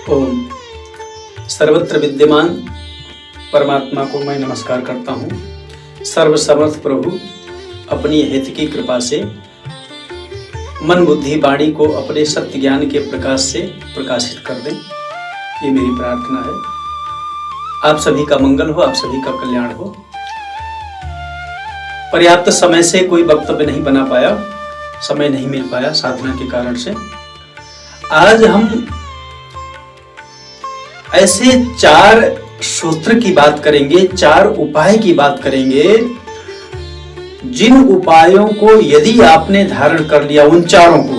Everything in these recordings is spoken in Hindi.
ओम। सर्वत्र विद्यमान परमात्मा को मैं नमस्कार करता हूँ। सर्वसमर्थ प्रभु अपनी हित की कृपा से मन बुद्धि वाणी को अपने सत्य ज्ञान के प्रकाश से प्रकाशित कर दें, ये मेरी प्रार्थना है। आप सभी का मंगल हो, आप सभी का कल्याण हो। पर्याप्त समय से कोई वक्तव्य नहीं बना पाया, समय नहीं मिल पाया साधना के कारण से। आज हम ऐसे 4 सूत्र की बात करेंगे, 4 उपाय की बात करेंगे, जिन उपायों को यदि आपने धारण कर लिया, उन चारों को,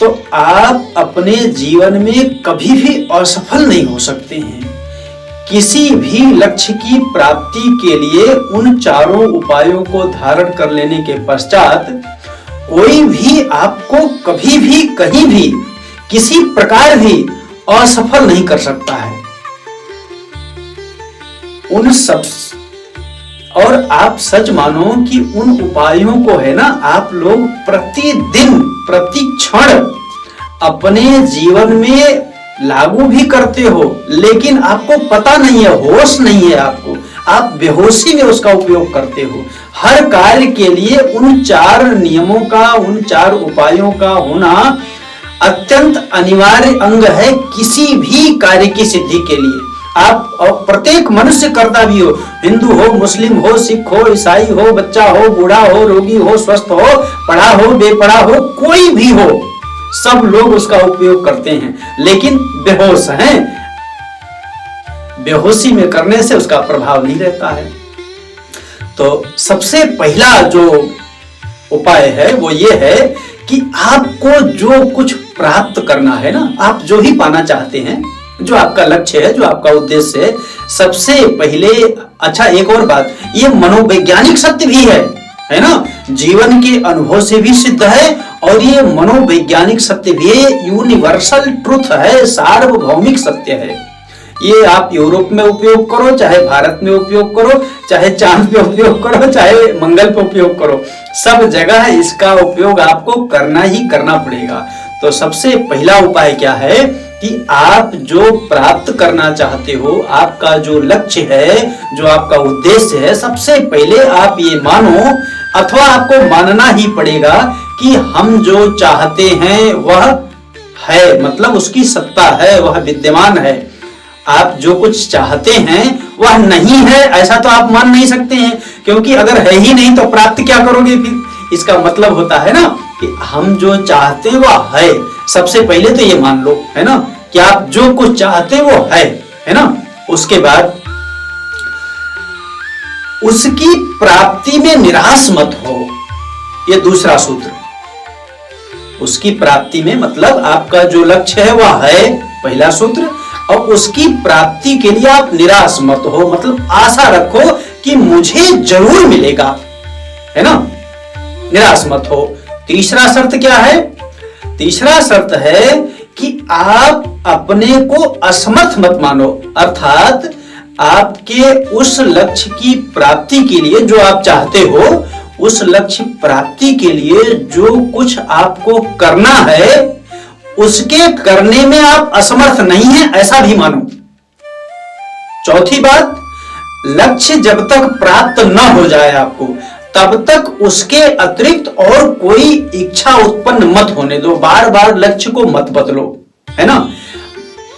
तो आप अपने जीवन में कभी भी असफल नहीं हो सकते हैं। किसी भी लक्ष्य की प्राप्ति के लिए उन चारों उपायों को धारण कर लेने के पश्चात कोई भी आपको कभी भी कहीं भी किसी प्रकार भी असफल नहीं कर सकता है। उन सब और आप सच मानो कि उन उपायों को है ना, आप लोग प्रतिदिन प्रति क्षण अपने जीवन में लागू भी करते हो, लेकिन आपको पता नहीं है, होश नहीं है आपको, आप बेहोशी में उसका उपयोग करते हो। हर कार्य के लिए उन 4 नियमों का, उन 4 उपायों का होना अत्यंत अनिवार्य अंग है किसी भी कार्य की सिद्धि के लिए। आप और प्रत्येक मनुष्य करता भी हो, हिंदू हो, मुस्लिम हो, सिख हो, ईसाई हो, बच्चा हो, बूढ़ा हो, रोगी हो, स्वस्थ हो, पढ़ा हो, बेपढ़ा हो, कोई भी हो, सब लोग उसका उपयोग करते हैं, लेकिन बेहोश हैं। बेहोशी में करने से उसका प्रभाव नहीं रहता है। तो सबसे पहला जो उपाय है वो ये है कि आपको जो कुछ प्राप्त करना है ना, आप जो ही पाना चाहते हैं, जो आपका लक्ष्य है, जो आपका उद्देश्य है, सबसे पहले, अच्छा एक और बात, ये मनोवैज्ञानिक सत्य भी है ना, जीवन के अनुभव से भी सिद्ध है, और ये मनोवैज्ञानिक सत्य भी यूनिवर्सल ट्रुथ है, सार्वभौमिक सत्य है। ये आप यूरोप में उपयोग करो, चाहे भारत में उपयोग करो, चाहे चांद पे उपयोग करो, चाहे मंगल पे उपयोग करो, सब जगह इसका उपयोग आपको करना ही करना पड़ेगा। तो सबसे पहला उपाय क्या है कि आप जो प्राप्त करना चाहते हो, आपका जो लक्ष्य है, जो आपका उद्देश्य है, सबसे पहले आप ये मानो, अथवा आपको मानना ही पड़ेगा कि हम जो चाहते हैं वह है, मतलब उसकी सत्ता है, वह विद्यमान है। आप जो कुछ चाहते हैं वह नहीं है ऐसा तो आप मान नहीं सकते हैं, क्योंकि अगर है ही नहीं तो प्राप्त क्या करोगे फिर। इसका मतलब होता है ना कि हम जो चाहते हैं वह है। सबसे पहले तो ये मान लो, है ना, कि आप जो कुछ चाहते हैं वो है ना। उसके बाद उसकी प्राप्ति में निराश मत हो, ये दूसरा सूत्र। उसकी प्राप्ति में मतलब आपका जो लक्ष्य है वह है, पहला सूत्र, और उसकी प्राप्ति के लिए आप निराश मत हो, मतलब आशा रखो कि मुझे जरूर मिलेगा, है ना, निराश मत हो। तीसरा शर्त क्या है? तीसरा शर्त है कि आप अपने को असमर्थ मत मानो, अर्थात आपके उस लक्ष्य की प्राप्ति के लिए जो आप चाहते हो, उस लक्ष्य प्राप्ति के लिए जो कुछ आपको करना है, उसके करने में आप असमर्थ नहीं हैं, ऐसा भी मानो। चौथी बात, लक्ष्य जब तक प्राप्त न हो जाए आपको, तब तक उसके अतिरिक्त और कोई इच्छा उत्पन्न मत होने दो। बार बार लक्ष्य को मत बदलो, है ना।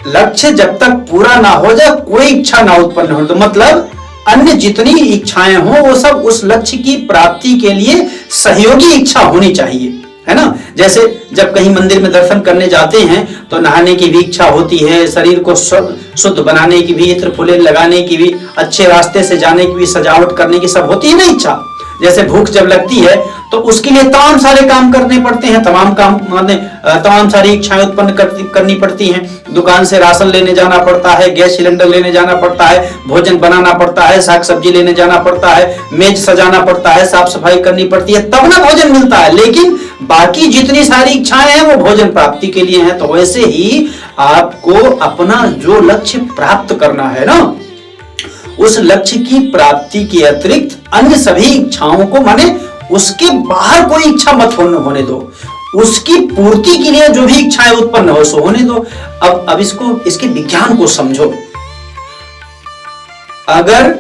लक्ष्य जब तक पूरा ना हो जाए कोई इच्छा ना उत्पन्न होने दो, मतलब अन्य जितनी इच्छाएं हो वो सब उस लक्ष्य की प्राप्ति के लिए सहयोगी इच्छा होनी चाहिए, है ना। जैसे जब कहीं मंदिर में दर्शन करने जाते हैं तो नहाने की भी इच्छा होती है, शरीर को शुद्ध बनाने की भी, इत्र फुले लगाने की भी, अच्छे रास्ते से जाने की भी, सजावट करने की सब होती है ना इच्छा। जैसे भूख जब लगती है तो उसके लिए तमाम सारे काम करने पड़ते हैं, तमाम सारी इच्छाएं उत्पन्न करनी पड़ती हैं। दुकान से राशन लेने जाना पड़ता है, गैस सिलेंडर लेने जाना पड़ता है, भोजन बनाना पड़ता है, साग सब्जी लेने जाना पड़ता है, मेज सजाना पड़ता है, साफ सफाई करनी पड़ती है, तब ना भोजन मिलता है। लेकिन बाकी जितनी सारी इच्छाएं हैं वो भोजन प्राप्ति के लिए हैं। तो वैसे ही आपको अपना जो लक्ष्य प्राप्त करना है ना, उस लक्ष्य की प्राप्ति के अतिरिक्त अन्य सभी इच्छाओं को, माने उसके बाहर कोई इच्छा मत होने दो। उसकी पूर्ति के लिए जो भी इच्छाएं उत्पन्न हो सो होने दो। अब इसके विज्ञान को समझो। अगर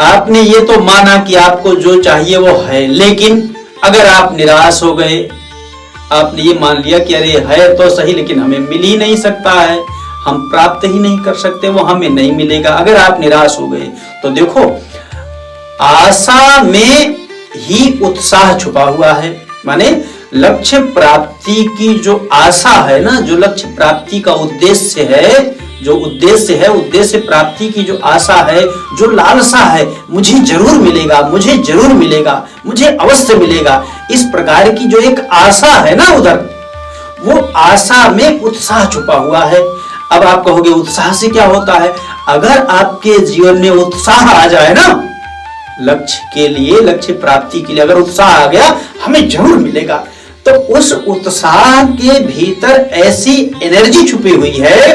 आपने ये तो माना कि आपको जो चाहिए वो है, लेकिन अगर आप निराश हो गए, आपने ये मान लिया कि अरे है तो सही लेकिन हमें मिल ही नहीं सकता है, हम प्राप्त ही नहीं कर सकते, वो हमें नहीं मिलेगा, अगर आप निराश हो गए तो देखो आशा में ही उत्साह छुपा हुआ है। माने लक्ष्य प्राप्ति की जो आशा है ना, जो लक्ष्य प्राप्ति का उद्देश्य है, जो उद्देश्य है, उद्देश्य प्राप्ति की जो आशा है, जो लालसा है, मुझे जरूर मिलेगा, मुझे जरूर मिलेगा, मुझे अवश्य मिलेगा, इस प्रकार की जो एक आशा है ना उधर, वो आशा में उत्साह छुपा हुआ है। अब आप कहोगे उत्साह से क्या होता है? अगर आपके जीवन में उत्साह आ जाए ना, लक्ष्य के लिए, लक्ष्य प्राप्ति के लिए अगर उत्साह आ गया, हमें जरूर मिलेगा, तो उस उत्साह के भीतर ऐसी एनर्जी छुपी हुई है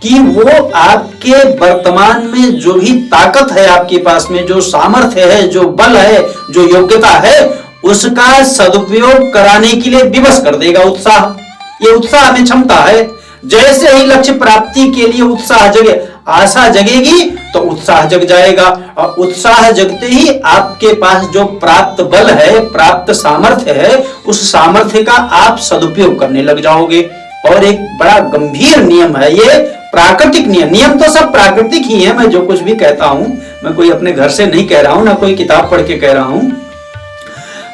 कि वो आपके वर्तमान में जो भी ताकत है, आपके पास में जो सामर्थ्य है, जो बल है, जो योग्यता है, उसका सदुपयोग कराने के लिए विवश कर देगा उत्साह। ये उत्साह में क्षमता है। जैसे ही लक्ष्य प्राप्ति के लिए उत्साह जगे, आशा जगेगी तो उत्साह जग जाएगा, और उत्साह जगते ही आपके पास जो प्राप्त बल है, प्राप्त सामर्थ्य है, उस सामर्थ्य का आप सदुपयोग करने लग जाओगे। और एक बड़ा गंभीर नियम है ये, प्राकृतिक नियम। नियम तो सब प्राकृतिक ही है, मैं जो कुछ भी कहता हूं मैं कोई अपने घर से नहीं कह रहा हूं, ना कोई किताब पढ़ के कह रहा हूं।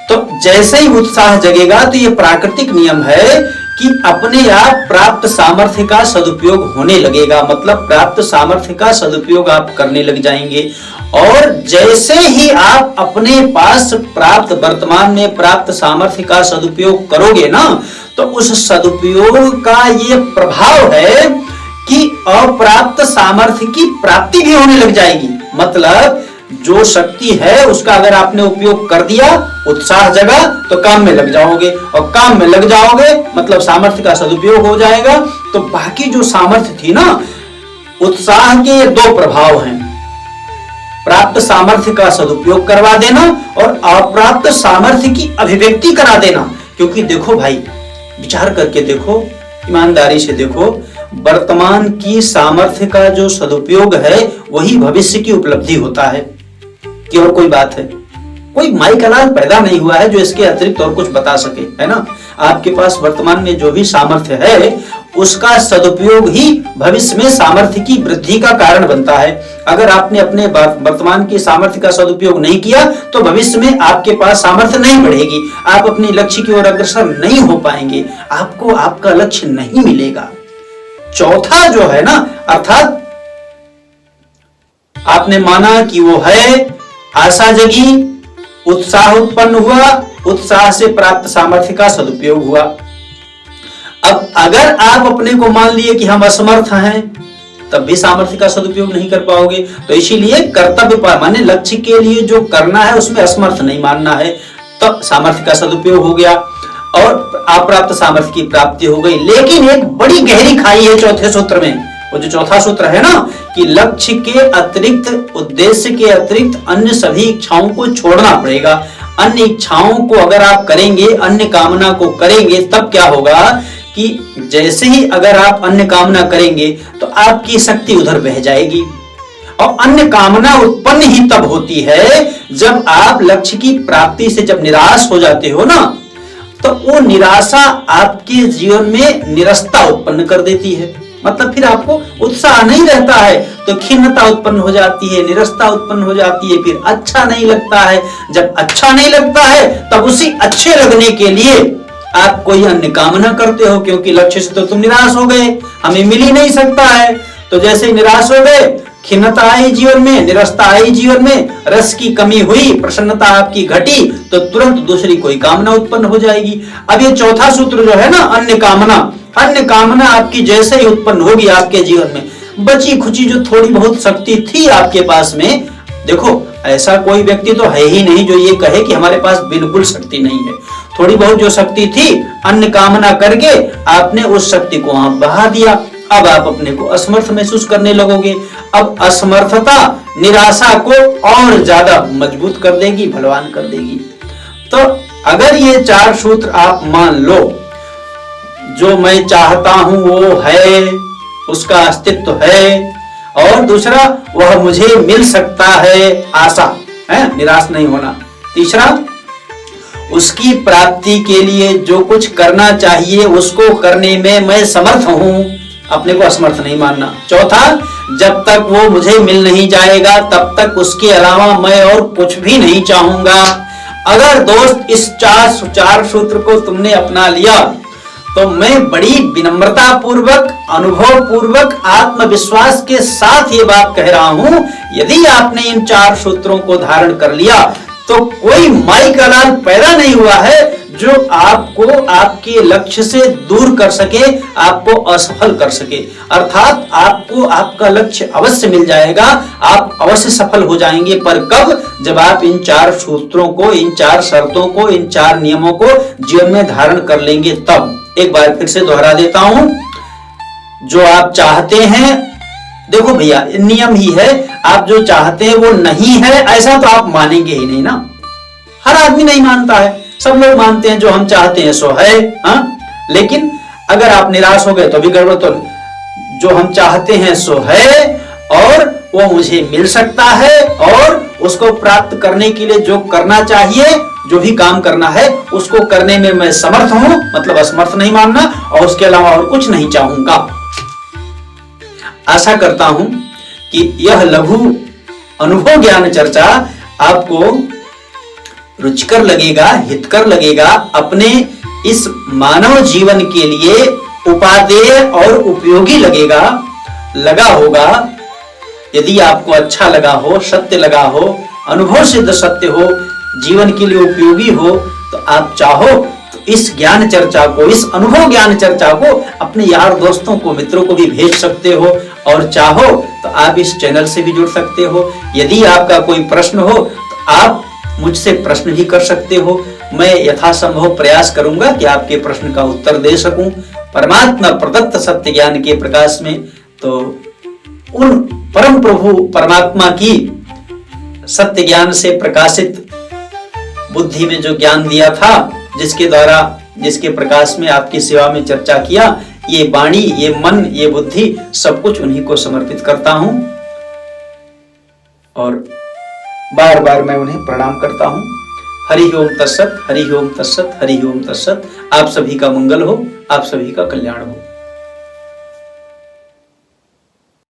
तो जैसे ही उत्साह जगेगा तो ये प्राकृतिक नियम है कि अपने आप प्राप्त सामर्थ्य का सदुपयोग होने लगेगा, मतलब प्राप्त सामर्थ्य का सदुपयोग आप करने लग जाएंगे। और जैसे ही आप अपने पास प्राप्त, वर्तमान में प्राप्त सामर्थ्य का सदुपयोग करोगे ना, तो उस सदुपयोग का ये प्रभाव है कि अप्राप्त सामर्थ्य की प्राप्ति भी होने लग जाएगी। मतलब जो शक्ति है उसका अगर आपने उपयोग कर दिया, उत्साह जगा, तो काम में लग जाओगे, और काम में लग जाओगे मतलब सामर्थ्य का सदुपयोग हो जाएगा। तो बाकी जो सामर्थ्य थी ना, उत्साह के ये दो प्रभाव हैं, प्राप्त सामर्थ्य का सदुपयोग करवा देना और अप्राप्त सामर्थ्य की अभिव्यक्ति करा देना। क्योंकि देखो भाई, विचार करके देखो, ईमानदारी से देखो, वर्तमान की सामर्थ्य का जो सदुपयोग है वही भविष्य की उपलब्धि होता है कि और कोई बात है? कोई माई का लाल पैदा नहीं हुआ है जो इसके अतिरिक्त और कुछ बता सके, है ना। आपके पास वर्तमान में जो भी सामर्थ्य है उसका सदुपयोग ही भविष्य में सामर्थ्य की वृद्धि का कारण बनता है। अगर आपने अपने वर्तमान की सामर्थ्य का सदुपयोग नहीं किया तो भविष्य में आपके पास सामर्थ्य नहीं बढ़ेगी, आप अपने लक्ष्य की ओर अग्रसर नहीं हो पाएंगे, आपको आपका लक्ष्य नहीं मिलेगा। चौथा जो है ना, अर्थात आपने माना कि वो है, आशा जगी, उत्साह उत्पन्न हुआ, उत्साह से प्राप्त सामर्थ्य का सदुपयोग हुआ। अब अगर आप अपने को मान लिए कि हम असमर्थ हैं, तब भी सामर्थ्य का सदुपयोग नहीं कर पाओगे। तो इसीलिए कर्तव्य पर माने लक्ष्य के लिए जो करना है उसमें असमर्थ नहीं मानना है, तब सामर्थ्य का सदुपयोग हो गया और अप्राप्त सामर्थ्य की प्राप्ति हो गई। लेकिन एक बड़ी गहरी खाई है चौथे सूत्र में। वो जो चौथा सूत्र है ना कि लक्ष्य के अतिरिक्त, उद्देश्य के अतिरिक्त अन्य सभी इच्छाओं को छोड़ना पड़ेगा। अन्य इच्छाओं को अगर आप करेंगे, अन्य कामना को करेंगे, तब क्या होगा कि जैसे ही अगर आप अन्य कामना करेंगे तो आपकी शक्ति उधर बह जाएगी। और अन्य कामना उत्पन्न ही तब होती है जब आप लक्ष्य की प्राप्ति से जब निराश हो जाते हो ना, तो वो निराशा आपके जीवन में निरस्ता उत्पन्न कर देती है। मतलब फिर आपको उत्साह नहीं रहता है, तो खिन्नता उत्पन्न हो जाती है, निरस्ता उत्पन्न हो जाती है, फिर अच्छा नहीं लगता है। जब अच्छा नहीं लगता है तब उसी अच्छे लगने के लिए आप कोई अन्य कामना करते हो, क्योंकि लक्ष्य से तो तुम निराश हो गए, हमें मिल ही नहीं सकता है। तो जैसे ही निराश हो गए, खिन्नता आई जीवन में, निरस्ता आई जीवन में, रस की कमी हुई, प्रसन्नता आपकी घटी, तो तुरंत दूसरी कोई कामना उत्पन्न हो जाएगी। अब ये चौथा सूत्र जो है ना, अन्य कामना, अन्य कामना आपकी जैसे ही उत्पन्न होगी आपके जीवन में, बची खुची जो थोड़ी बहुत शक्ति थी आपके पास में, देखो ऐसा कोई व्यक्ति तो है ही नहीं जो ये कहे कि हमारे पास बिल्कुल शक्ति नहीं है। थोड़ी बहुत जो शक्ति थी, अन्य कामना करके आपने उस शक्ति को वहां बहा दिया। अब आप अपने को असमर्थ महसूस करने लगोगे। अब असमर्थता निराशा को और ज्यादा मजबूत कर देगी, बलवान कर देगी। तो अगर ये चार सूत्र आप मान लो जो मैं चाहता हूं वो है, उसका अस्तित्व है, और दूसरा वह मुझे मिल सकता है, आशा है, निराश नहीं होना। तीसरा, उसकी प्राप्ति के लिए जो कुछ करना चाहिए उसको करने में मैं समर्थ हूं, अपने को असमर्थ नहीं मानना। चौथा, जब तक वो मुझे मिल नहीं जाएगा तब तक उसके अलावा मैं और कुछ भी नहीं चाहूंगा। अगर दोस्त इस चार सूत्र को तुमने अपना लिया तो मैं बड़ी विनम्रता पूर्वक, अनुभव पूर्वक, आत्मविश्वास के साथ ये बात कह रहा हूं, यदि आपने इन 4 सूत्रों को धारण कर लिया तो कोई माई का लाल पैदा नहीं हुआ है जो आपको आपके लक्ष्य से दूर कर सके, आपको असफल कर सके। अर्थात आपको आपका लक्ष्य अवश्य मिल जाएगा, आप अवश्य सफल हो जाएंगे। पर कब? जब आप इन 4 सूत्रों को, इन 4 शर्तों को, इन 4 नियमों को जीवन में धारण कर लेंगे तब। एक बार फिर से दोहरा देता हूं, जो आप चाहते हैं, देखो भैया नियम ही है, आप जो चाहते हैं वो नहीं है ऐसा तो आप मानेंगे ही नहीं ना। हर आदमी नहीं मानता है, सब लोग मानते हैं जो हम चाहते हैं सो है। हाँ, लेकिन अगर आप निराश हो गए तो भी गड़बड़। तो जो हम चाहते हैं सो है और वो मुझे मिल सकता है, और उसको प्राप्त करने के लिए जो करना चाहिए, जो भी काम करना है उसको करने में मैं समर्थ हूं, मतलब असमर्थ नहीं मानना, और उसके अलावा और कुछ नहीं चाहूंगा। आशा करता हूं कि यह लघु अनुभव ज्ञान चर्चा आपको रुचिकर लगेगा, हितकर लगेगा, अपने इस मानव जीवन के लिए उपादेय और उपयोगी लगा होगा। यदि आपको अच्छा लगा हो, सत्य लगा हो, अनुभव सिद्ध सत्य हो, जीवन के लिए उपयोगी हो, तो आप चाहो तो इस ज्ञान चर्चा को, इस अनुभव ज्ञान चर्चा को अपने यार दोस्तों को, मित्रों को भी भेज सकते हो, और चाहो तो आप इस चैनल से भी जुड़ सकते हो। यदि आपका कोई प्रश्न हो तो आप मुझसे प्रश्न भी कर सकते हो। मैं यथासंभव प्रयास करूंगा कि आपके प्रश्न का उत्तर दे सकूं परमात्मा प्रदत्त सत्य ज्ञान के प्रकाश में। तो उन परम प्रभु परमात्मा की सत्य ज्ञान से प्रकाशित बुद्धि में जो ज्ञान दिया था, जिसके द्वारा, जिसके प्रकाश में आपकी सेवा में चर्चा किया, ये वाणी, ये मन, ये बुद्धि, सब कुछ उन्हीं को समर्पित करता हूं, और बार बार मैं उन्हें प्रणाम करता हूं। हरि ओम तत्सत, हरि ओम तत्सत, हरि ओम तत्सत। आप सभी का मंगल हो, आप सभी का कल्याण हो।